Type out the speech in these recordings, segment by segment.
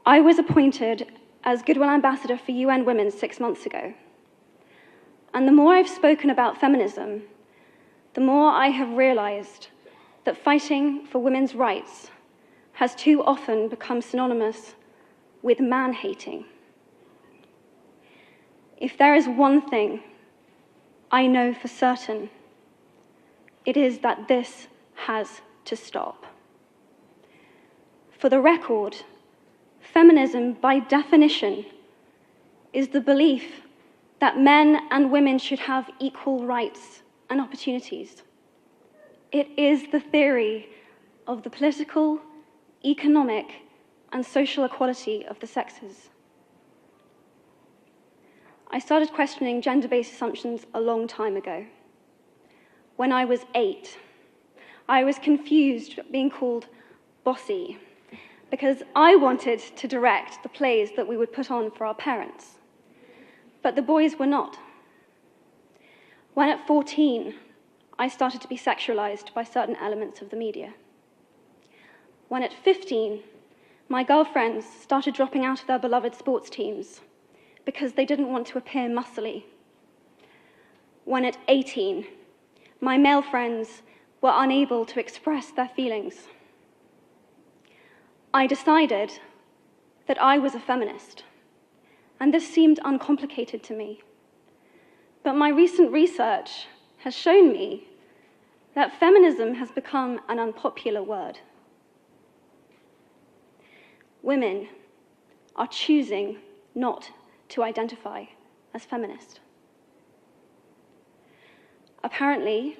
I was appointed as Goodwill Ambassador for UN Women 6 months ago. And the more I've spoken about feminism, the more I have realized that fighting for women's rights has too often become synonymous with man-hating. If there is one thing I know for certain, it is that this has to stop. For the record, feminism, by definition, is the belief that men and women should have equal rights and opportunities. It is the theory of the political, economic, and social equality of the sexes. I started questioning gender-based assumptions a long time ago. When I was 8, I was confused being called bossy because I wanted to direct the plays that we would put on for our parents, but the boys were not. When at 14, I started to be sexualized by certain elements of the media. When at 15, my girlfriends started dropping out of their beloved sports teams because they didn't want to appear muscly. When at 18, my male friends were unable to express their feelings. I decided that I was a feminist, and this seemed uncomplicated to me. But my recent research has shown me that feminism has become an unpopular word. Women are choosing not to identify as feminist. Apparently,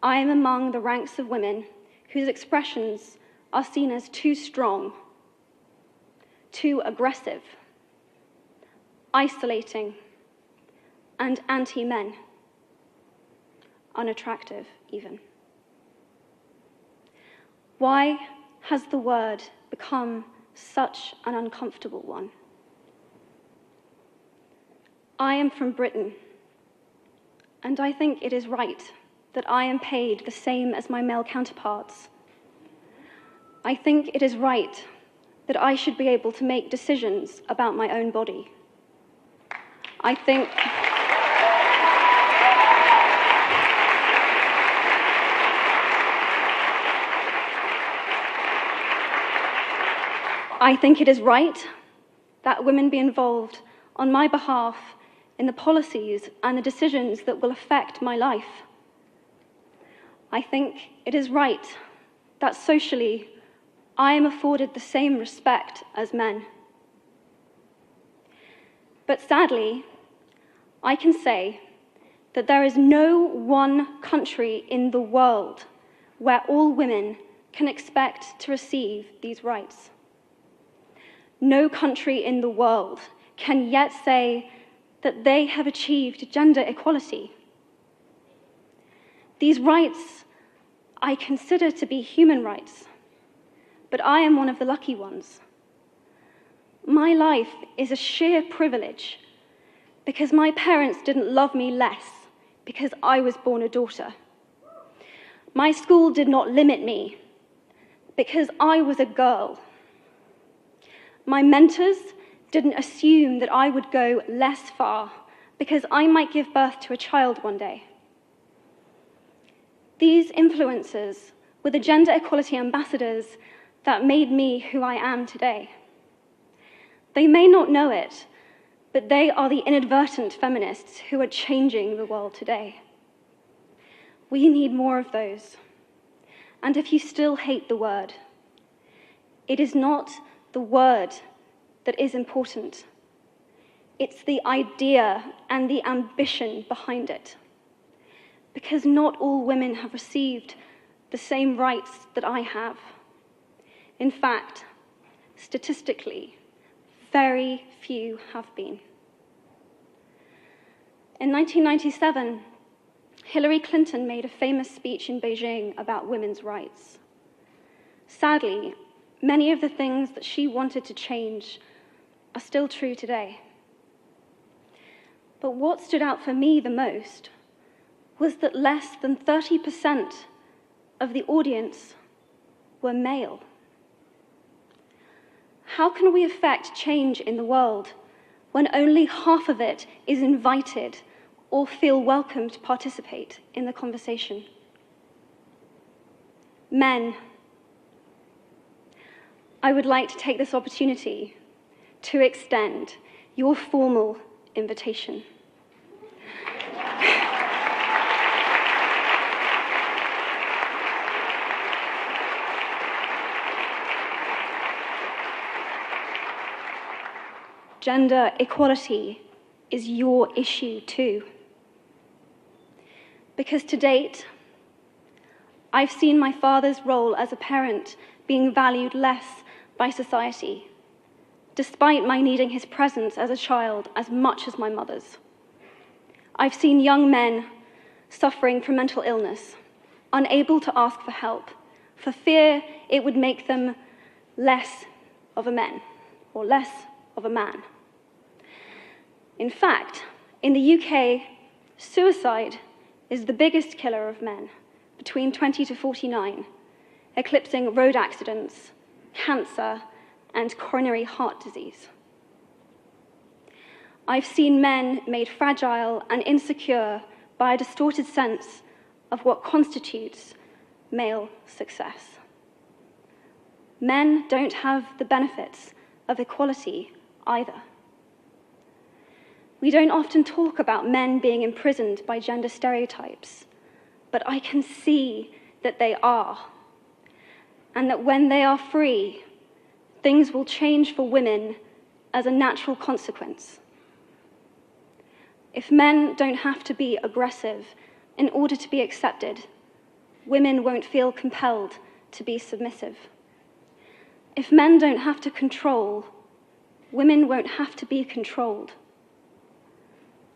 I am among the ranks of women whose expressions are seen as too strong, too aggressive, isolating, and anti-men, unattractive even. Why has the word become such an uncomfortable one? I am from Britain, and I think it is right that I am paid the same as my male counterparts. I think it is right that I should be able to make decisions about my own body. I think it is right that women be involved on my behalf in the policies and the decisions that will affect my life. I think it is right that socially I am afforded the same respect as men. But sadly, I can say that there is no one country in the world where all women can expect to receive these rights. No country in the world can yet say that they have achieved gender equality. These rights I consider to be human rights, but I am one of the lucky ones. My life is a sheer privilege because my parents didn't love me less because I was born a daughter. My school did not limit me because I was a girl. My mentors didn't assume that I would go less far because I might give birth to a child one day. These influences were the gender equality ambassadors that made me who I am today. They may not know it, but they are the inadvertent feminists who are changing the world today. We need more of those. And if you still hate the word, it is not the word that is important. It's the idea and the ambition behind it. Because not all women have received the same rights that I have. In fact, statistically, very few have been. In 1997, Hillary Clinton made a famous speech in Beijing about women's rights. Sadly, many of the things that she wanted to change are still true today. But what stood out for me the most was that less than 30% of the audience were male. How can we affect change in the world when only half of it is invited or feel welcome to participate in the conversation? Men, I would like to take this opportunity to extend your formal invitation. Gender equality is your issue too. Because to date, I've seen my father's role as a parent being valued less by society, despite my needing his presence as a child as much as my mother's. I've seen young men suffering from mental illness, unable to ask for help, for fear it would make them less of a man, or less of a man. In fact, in the UK, suicide is the biggest killer of men between 20 to 49, eclipsing road accidents, cancer, and coronary heart disease. I've seen men made fragile and insecure by a distorted sense of what constitutes male success. Men don't have the benefits of equality either. We don't often talk about men being imprisoned by gender stereotypes, but I can see that they are, and that when they are free, things will change for women as a natural consequence. If men don't have to be aggressive in order to be accepted, women won't feel compelled to be submissive. If men don't have to control, women won't have to be controlled.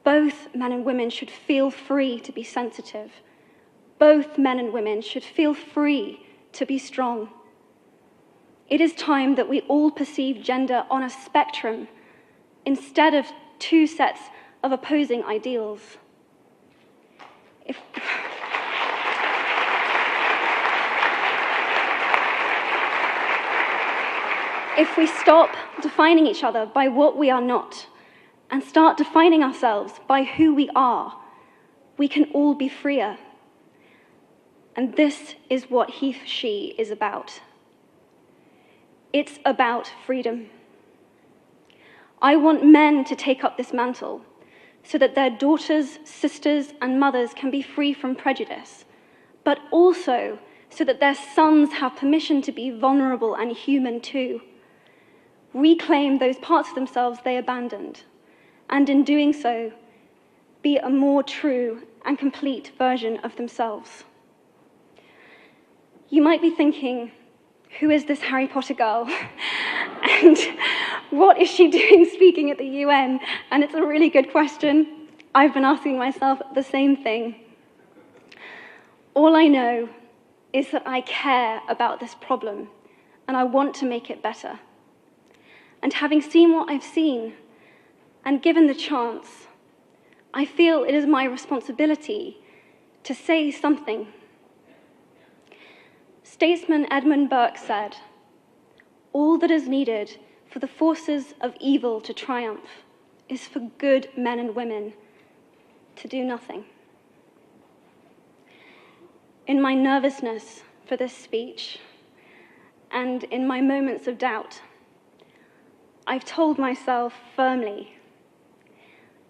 Both men and women should feel free to be sensitive. Both men and women should feel free to be strong. It is time that we all perceive gender on a spectrum instead of two sets of opposing ideals. If we stop defining each other by what we are not and start defining ourselves by who we are, we can all be freer. And this is what he, she is about. It's about freedom. I want men to take up this mantle so that their daughters, sisters, and mothers can be free from prejudice, but also so that their sons have permission to be vulnerable and human too. Reclaim those parts of themselves they abandoned, and in doing so, be a more true and complete version of themselves. You might be thinking, who is this Harry Potter girl? And what is she doing speaking at the UN? And it's a really good question. I've been asking myself the same thing. All I know is that I care about this problem, and I want to make it better. And having seen what I've seen, and given the chance, I feel it is my responsibility to say something. Statesman Edmund Burke said, "All that is needed for the forces of evil to triumph is for good men and women to do nothing." In my nervousness for this speech, and in my moments of doubt, I've told myself firmly,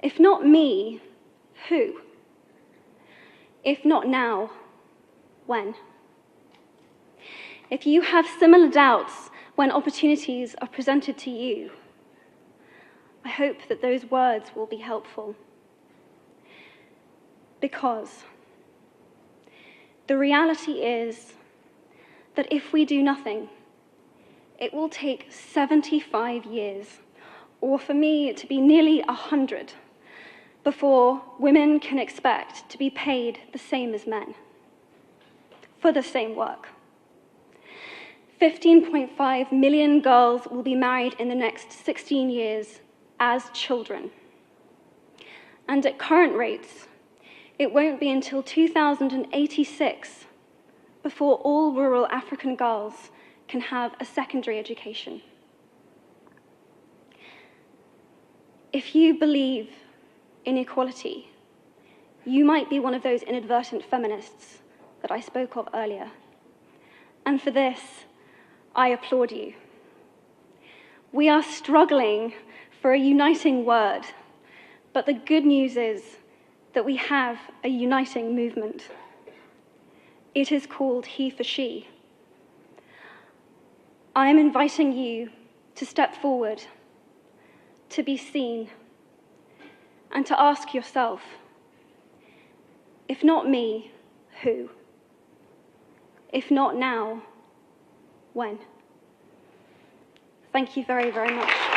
if not me, who? If not now, when? If you have similar doubts when opportunities are presented to you, I hope that those words will be helpful. Because the reality is that if we do nothing, it will take 75 years, or for me to be nearly 100, before women can expect to be paid the same as men for the same work. 15.5 million girls will be married in the next 16 years as children. And at current rates, it won't be until 2086 before all rural African girls can have a secondary education. If you believe in equality, you might be one of those inadvertent feminists that I spoke of earlier. And for this, I applaud you. We are struggling for a uniting word, but the good news is that we have a uniting movement. It is called He for She. I am inviting you to step forward, to be seen, and to ask yourself, if not me, who? If not now, when? Thank you very, very much.